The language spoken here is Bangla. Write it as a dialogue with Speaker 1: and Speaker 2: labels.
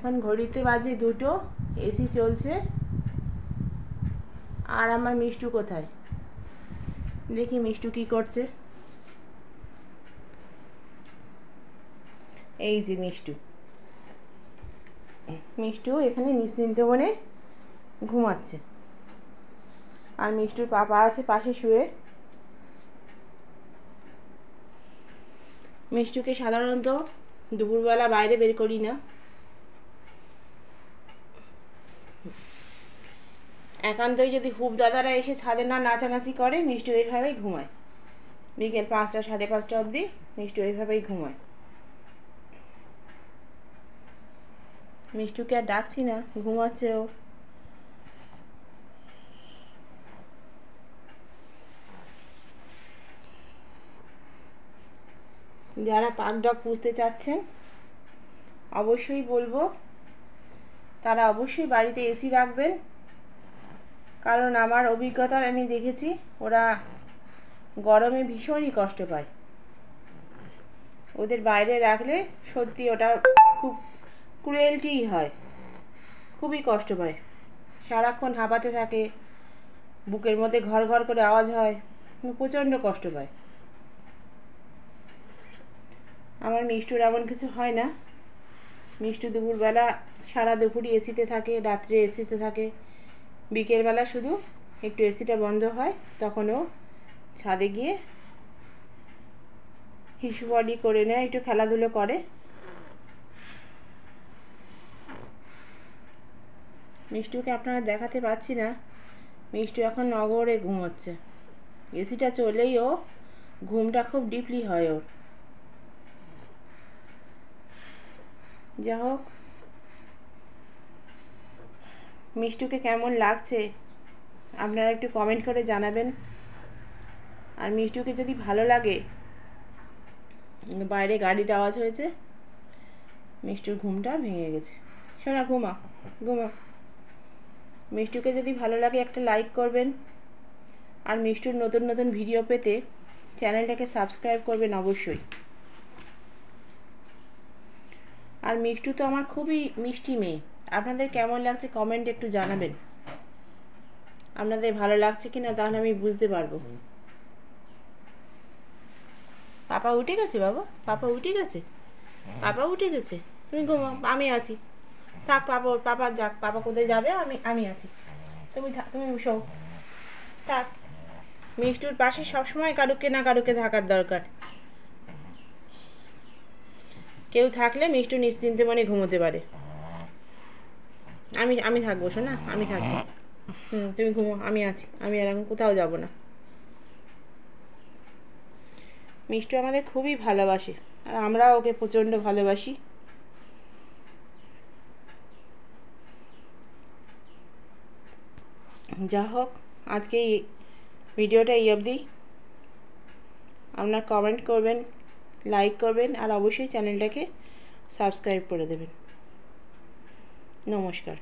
Speaker 1: এখন ঘড়িতে বাজে 2টো, এসি চলছে। আর আমার মিষ্টু কোথায়? দেখি মিষ্টু কি করছে। এই যে মিষ্টু, মিষ্টু এখানে নিশ্চিন্ত মনে ঘুমাচ্ছে। আর মিষ্টুর পাপা আছে পাশে শুয়ে। মিষ্টুকে সাধারণত দুপুরবেলা বাইরে বের করি না, একান্তই যদি হুপ দাদারা এসে ছাদে না নাচানাচি করে মিষ্টু এইভাবেই ঘুমায়। বিকেল 5টা 5:30 অবধি মিষ্টু এইভাবেই ঘুমায়। মিষ্টুকে আর ডাকছি না, ঘুমাচ্ছে ও। যারা পাক ডগ পুষতে চাচ্ছেন অবশ্যই বলবো তারা অবশ্যই বাড়িতে এসি রাখবেন, কারণ আমার অভিজ্ঞতায় আমি দেখেছি ওরা গরমে ভীষণই কষ্ট পায়। ওদের বাইরে রাখলে সত্যি ওটা খুব ক্রুয়েলটি হয়, খুবই কষ্ট পায়। সারাক্ষণ হাঁপাতে থাকে, বুকের মধ্যে ঘর ঘর করে আওয়াজ হয়, প্রচণ্ড কষ্ট পায়। আমার মিষ্টুর এমন কিছু হয় না। মিষ্টু দুপুরবেলা সারা দুপুরই এসিতে থাকে, রাত্রে এসিতে থাকে, বিকেলবেলা শুধু একটু এসিটা বন্ধ হয় তখনও ছাদে গিয়ে হিসু বডি করে নেয়, একটু খেলাধুলো করে। মিষ্টুকে আপনারা দেখাতে পাচ্ছি না, মিষ্টু এখন নগরে ঘুমোচ্ছে। এসিটা চলেই ও ঘুমটা খুব ডিপলি হয় ওর। যা হোক, মিষ্টুকে কেমন লাগছে আপনারা একটু কমেন্ট করে জানাবেন। আর মিষ্টুকে যদি ভালো লাগে, বাইরে গাড়ির আওয়াজ হয়েছে, মিষ্টুর ঘুমটা ভেঙে গেছে। শোনা, ঘুমা ঘুমা। মিষ্টুকে যদি ভালো লাগে একটা লাইক করবেন, আর মিষ্টুর নতুন নতুন ভিডিও পেতে চ্যানেলটাকে সাবস্ক্রাইব করবেন অবশ্যই। আর মিষ্টু তো আমার খুবই মিষ্টি মেয়ে। আপনাদের কেমন লাগছে কমেন্ট একটু জানাবেন। আপনাদের ভালো লাগছে কি না তাহলে আমি বুঝতে পারবো। পাপা উঠে গেছে বাবা, পাপা উঠে গেছে, পাপা উঠে গেছে। তুমি ঘুমাও, আমি আছি। থাক, পাপা যাক, পাপা কোথায় যাবে, আমি আছি। তুমি শো, থাক। মিষ্টুর পাশে সবসময় কারুকে না কারুকে থাকার দরকার। কেউ থাকলে মিষ্টু নিশ্চিন্তে মনে ঘুমোতে পারে। আমি থাকবো শোনা, আমি থাকবো। তুমি ঘুমো, আমি আছি, আমি আর এখন কোথাও যাব না। মিষ্টু আমাদের খুবই ভালোবাসে, আর আমরাও ওকে প্রচণ্ড ভালোবাসি। যা হোক, আজকে এই ভিডিওটা এই অবধি। আপনারা কমেন্ট করবেন, লাইক করবেন, আর অবশ্যই চ্যানেলটাকে সাবস্ক্রাইব করে দেবেন। নমস্কার।